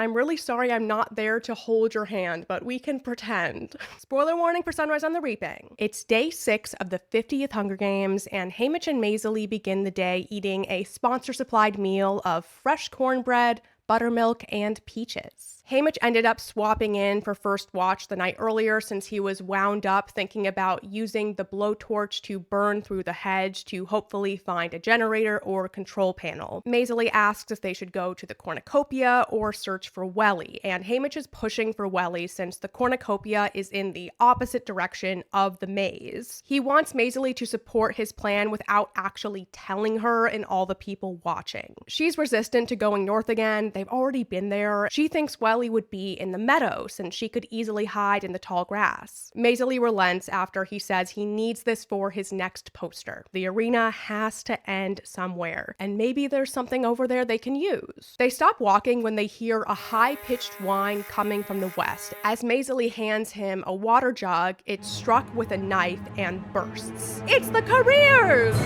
I'm really sorry I'm not there to hold your hand, but we can pretend. Spoiler warning for Sunrise on the Reaping. It's day 6 of the 50th Hunger Games, and Haymitch and Maysilee begin the day eating a sponsor-supplied meal of fresh cornbread, buttermilk, and peaches. Haymitch ended up swapping in for first watch the night earlier since he was wound up thinking about using the blowtorch to burn through the hedge to hopefully find a generator or control panel. Maysilee asks if they should go to the cornucopia or search for Wellie, and Haymitch is pushing for Wellie since the cornucopia is in the opposite direction of the maze. He wants Maysilee to support his plan without actually telling her and all the people watching. She's resistant to going north again. They've already been there. She thinks Wellie would be in the meadow since she could easily hide in the tall grass. Maysilee relents after he says he needs this for his next poster. The arena has to end somewhere, and maybe there's something over there they can use. They stop walking when they hear a high-pitched whine coming from the west. As Maysilee hands him a water jug, it's struck with a knife and bursts. It's the careers!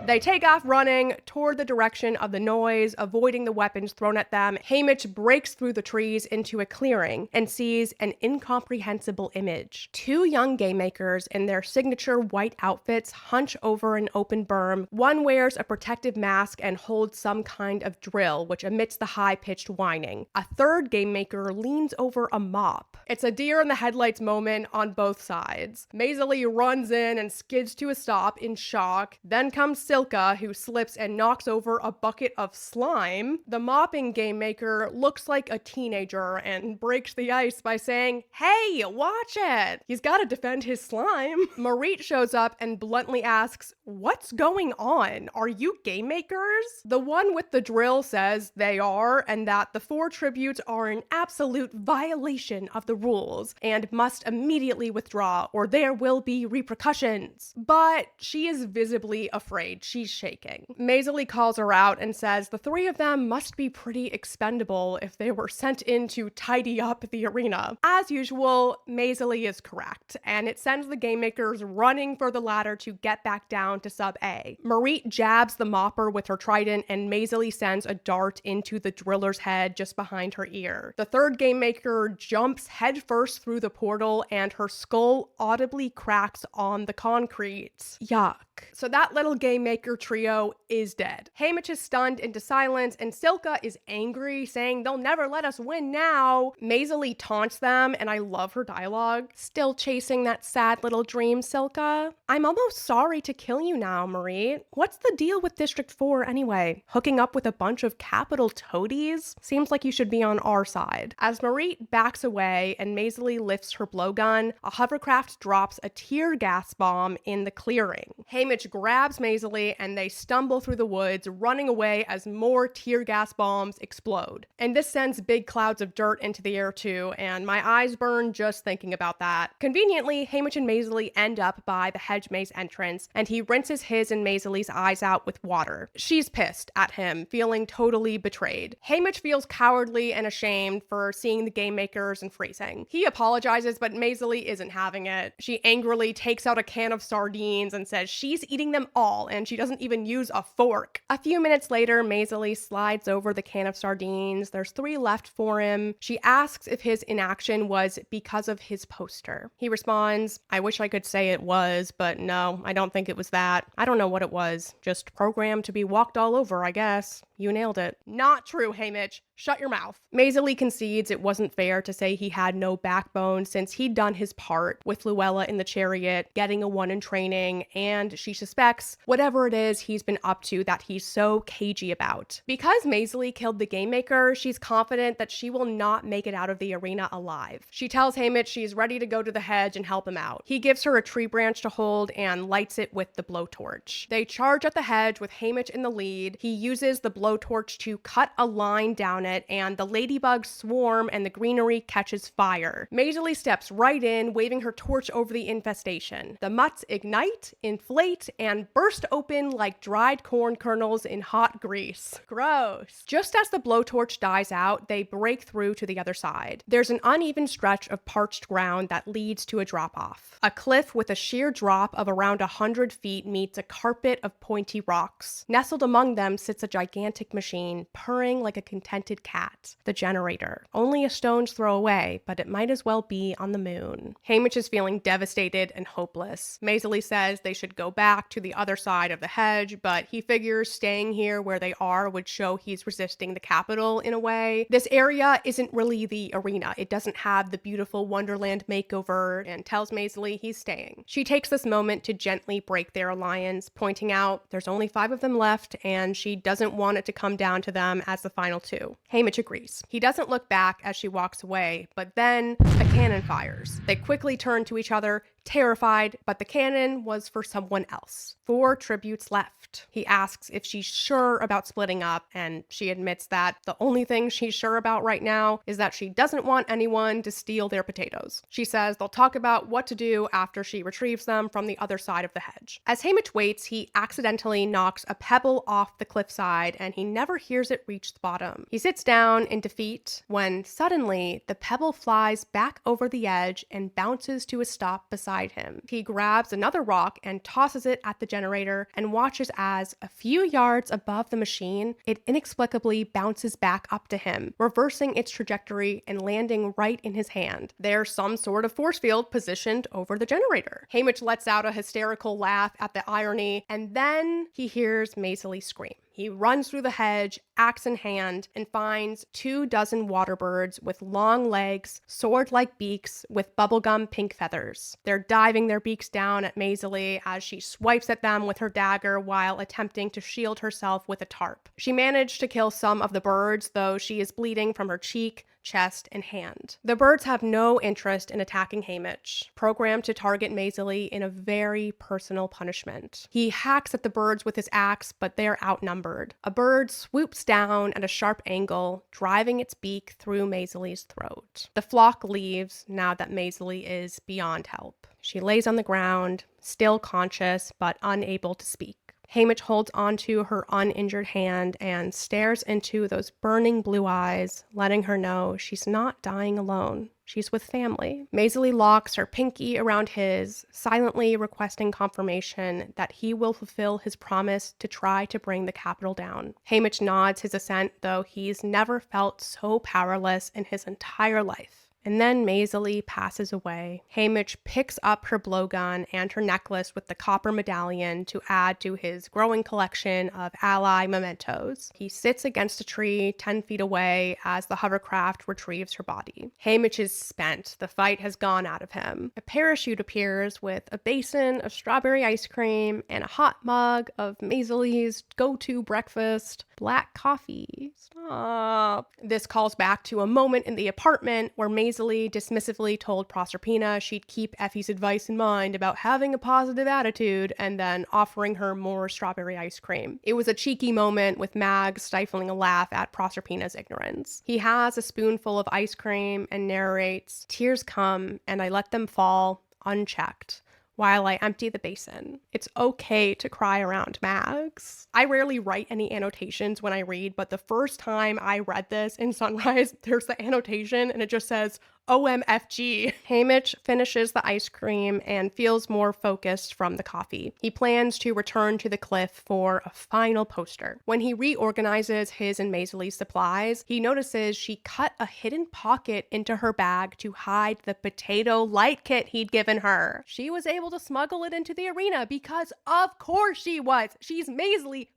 They take off running toward the direction of the noise, avoiding the weapons thrown at them. Haymitch breaks through the trees into a clearing and sees an incomprehensible image. 2 young gamemakers in their signature white outfits hunch over an open berm. One wears a protective mask and holds some kind of drill, which emits the high-pitched whining. A third gamemaker leans over a mop. It's a deer in the headlights moment on both sides. Maysilee runs in and skids to a stop in shock. Then comes Silka, who slips and knocks over a bucket of slime. The mopping game maker looks like a teenager and breaks the ice by saying, "Hey, watch it!" He's got to defend his slime. Marit shows up and bluntly asks, "What's going on? Are you game makers?" The one with the drill says they are, and that the 4 tributes are an absolute violation of the rules and must immediately withdraw or there will be repercussions. But she is visibly afraid. She's shaking. Maysilee calls her out and says the 3 of them must be pretty expendable if they were sent in to tidy up the arena. As usual, Maysilee is correct, and it sends the game makers running for the ladder to get back down to sub A. Marit jabs the mopper with her trident, and Maysilee sends a dart into the driller's head just behind her ear. The third game maker jumps headfirst through the portal, and her skull audibly cracks on the concrete. Yuck. So that little game maker trio is dead. Haymitch is stunned into silence, and Silka is angry, saying they'll never let us win now. Maysilee taunts them, and I love her dialogue. Still chasing that sad little dream, Silka? I'm almost sorry to kill you now, Marie. What's the deal with District 4 anyway? Hooking up with a bunch of capital toadies? Seems like you should be on our side. As Marie backs away and Maysilee lifts her blowgun, a hovercraft drops a tear gas bomb in the clearing. Haymitch grabs Maysilee and they stumble through the woods, running away as more tear gas bombs explode. And this sends big clouds of dirt into the air too, and my eyes burn just thinking about that. Conveniently, Haymitch and Maysilee end up by the hedge maze entrance, and he rinses his and Maysilee's eyes out with water. She's pissed at him, feeling totally betrayed. Haymitch feels cowardly and ashamed for seeing the game makers and freezing. He apologizes, but Maysilee isn't having it. She angrily takes out a can of sardines and says she's eating them all, and she doesn't even use a fork. A few minutes later, Maysilee slides over the can of sardines. There's 3 left for him. She asks if his inaction was because of his poster. He responds, "I wish I could say it was, but no, I don't think it was that. I don't know what it was. Just programmed to be walked all over, I guess. You nailed it." Not true, Haymitch. Shut your mouth. Maysilee concedes it wasn't fair to say he had no backbone since he'd done his part with Luella in the chariot, getting a 1 in training, and she suspects whatever it is he's been up to that he's so cagey about. Because Maysilee killed the game maker, she's confident that she will not make it out of the arena alive. She tells Haymitch she's ready to go to the hedge and help him out. He gives her a tree branch to hold and lights it with the blowtorch. They charge at the hedge with Haymitch in the lead. He uses the blowtorch to cut a line down it, and the ladybugs swarm and the greenery catches fire. Maysilee steps right in, waving her torch over the infestation. The mutts ignite, inflate, and burst open like dried corn kernels in hot grease. Gross. Just as the blowtorch dies out, they break through to the other side. There's an uneven stretch of parched ground that leads to a drop-off. A cliff with a sheer drop of around 100 feet meets a carpet of pointy rocks. Nestled among them sits a gigantic machine, purring like a contented painted cat, the generator. Only a stone's throw away, but it might as well be on the moon. Haymitch is feeling devastated and hopeless. Maysilee says they should go back to the other side of the hedge, but he figures staying here where they are would show he's resisting the capital in a way. This area isn't really the arena. It doesn't have the beautiful Wonderland makeover, and tells Maysilee he's staying. She takes this moment to gently break their alliance, pointing out there's only 5 of them left, and she doesn't want it to come down to them as the final 2. Haymitch agrees. He doesn't look back as she walks away, but then a cannon fires. They quickly turn to each other, terrified, but the cannon was for someone else. 4 tributes left. He asks if she's sure about splitting up, and she admits that the only thing she's sure about right now is that she doesn't want anyone to steal their potatoes. She says they'll talk about what to do after she retrieves them from the other side of the hedge. As Haymitch waits, he accidentally knocks a pebble off the cliffside, and he never hears it reach the bottom. He sits down in defeat when suddenly the pebble flies back over the edge and bounces to a stop beside him. He grabs another rock and tosses it at the generator and watches as, a few yards above the machine, it inexplicably bounces back up to him, reversing its trajectory and landing right in his hand. There's some sort of force field positioned over the generator. Haymitch lets out a hysterical laugh at the irony, and then he hears Maysilee scream. He runs through the hedge, axe in hand, and finds 24 water birds with long legs, sword-like beaks with bubblegum pink feathers. They're diving their beaks down at Maysilee as she swipes at them with her dagger while attempting to shield herself with a tarp. She managed to kill some of the birds, though she is bleeding from her cheek, chest, and hand. The birds have no interest in attacking Haymitch, programmed to target Maysilee in a very personal punishment. He hacks at the birds with his axe, but they're outnumbered. A bird swoops down at a sharp angle, driving its beak through Maysilee's throat. The flock leaves now that Maysilee is beyond help. She lays on the ground, still conscious but unable to speak. Haymitch holds onto her uninjured hand and stares into those burning blue eyes, letting her know she's not dying alone. She's with family. Maysilee locks her pinky around his, silently requesting confirmation that he will fulfill his promise to try to bring the capital down. Haymitch nods his assent, though he's never felt so powerless in his entire life. And then Maysilee passes away. Haymitch picks up her blowgun and her necklace with the copper medallion to add to his growing collection of ally mementos. He sits against a tree 10 feet away as the hovercraft retrieves her body. Haymitch is spent. The fight has gone out of him. A parachute appears with a basin of strawberry ice cream and a hot mug of Maysilee's go-to breakfast, black coffee. Stop. This calls back to a moment in the apartment where Maysilee dismissively told Proserpina she'd keep Effie's advice in mind about having a positive attitude and then offering her more strawberry ice cream. It was a cheeky moment with Mag stifling a laugh at Proserpina's ignorance. He has a spoonful of ice cream and narrates, "Tears come and I let them fall unchecked while I empty the basin. It's okay to cry around Mags." I rarely write any annotations when I read, but the first time I read this in Sunrise, there's the annotation and it just says, OMFG. Haymitch finishes the ice cream and feels more focused from the coffee. He plans to return to the cliff for a final poster. When he reorganizes his and Maysilee's supplies, he notices she cut a hidden pocket into her bag to hide the potato light kit he'd given her. She was able to smuggle it into the arena because of course she was. She's Maysilee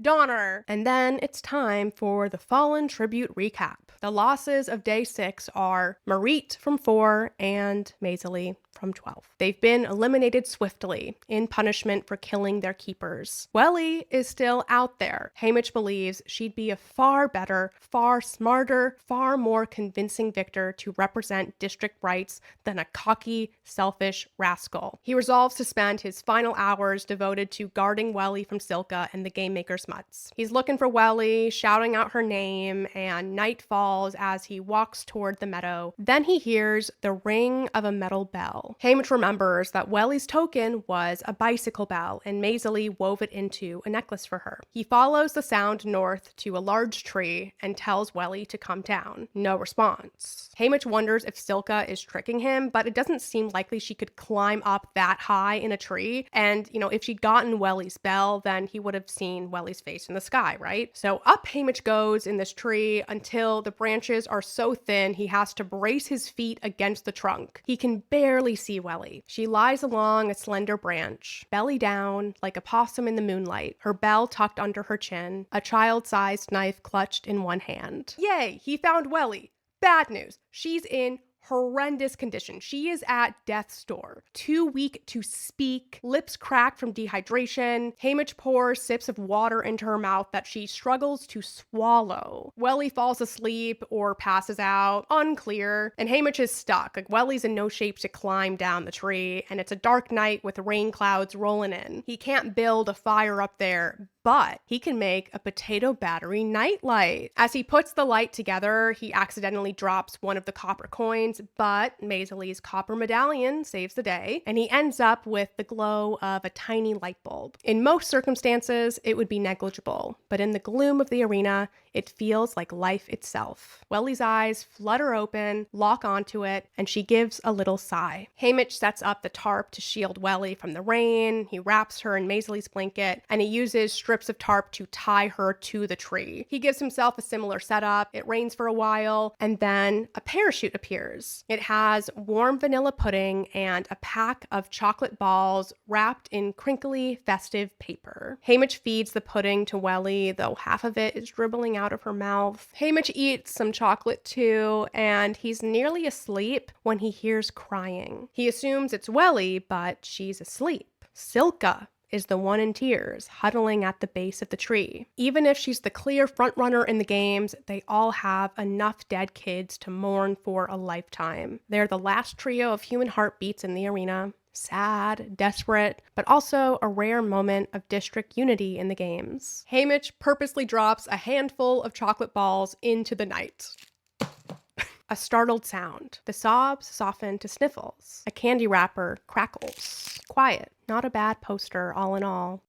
Donner. And then it's time for the Fallen Tribute recap. The losses of day 6 are Marit from 4 and Maysilee from 12. They've been eliminated swiftly in punishment for killing their keepers. Wellie is still out there. Haymitch believes she'd be a far better, far smarter, far more convincing victor to represent district rights than a cocky, selfish rascal. He resolves to spend his final hours devoted to guarding Wellie from Silka and the gamemakers' mutts. He's looking for Wellie, shouting out her name, and night falls as he walks toward the meadow. Then he hears the ring of a metal bell. bell. Haymitch remembers that Wellie's token was a bicycle bell, and Maysilee wove it into a necklace for her. He follows the sound north to a large tree and tells Wellie to come down. No response. Haymitch wonders if Silka is tricking him, but it doesn't seem likely she could climb up that high in a tree. And, if she'd gotten Wellie's bell, then he would have seen Wellie's face in the sky, right? So up Haymitch goes in this tree until the branches are so thin he has to brace his feet against the trunk. He can barely see Wellie. She lies along a slender branch, belly down, like a possum in the moonlight, her bell tucked under her chin, a child-sized knife clutched in one hand. Yay, he found Wellie. Bad news, she's in horrendous condition. She is at death's door. Too weak to speak, lips cracked from dehydration. Haymitch pours sips of water into her mouth that she struggles to swallow. Wellie falls asleep or passes out, unclear, and Haymitch is stuck. Wellie's in no shape to climb down the tree, and it's a dark night with rain clouds rolling in. He can't build a fire up there, but he can make a potato battery nightlight. As he puts the light together, he accidentally drops one of the copper coins, but Maysilee's copper medallion saves the day, and he ends up with the glow of a tiny light bulb. In most circumstances, it would be negligible, but in the gloom of the arena, it feels like life itself. Wellie's eyes flutter open, lock onto it, and she gives a little sigh. Haymitch sets up the tarp to shield Wellie from the rain. He wraps her in Maysilee's blanket, and he uses strips of tarp to tie her to the tree. He gives himself a similar setup. It rains for a while, and then a parachute appears. It has warm vanilla pudding and a pack of chocolate balls wrapped in crinkly, festive paper. Haymitch feeds the pudding to Wellie, though half of it is dribbling out of her mouth. Haymitch eats some chocolate too, and he's nearly asleep when he hears crying. He assumes it's Wellie, but she's asleep. Silka is the one in tears, huddling at the base of the tree. Even if she's the clear frontrunner in the games, they all have enough dead kids to mourn for a lifetime. They're the last trio of human heartbeats in the arena. Sad, desperate, but also a rare moment of district unity in the games. Haymitch purposely drops a handful of chocolate balls into the night. A startled sound. The sobs soften to sniffles. A candy wrapper crackles. Quiet. Not a bad poster, all in all.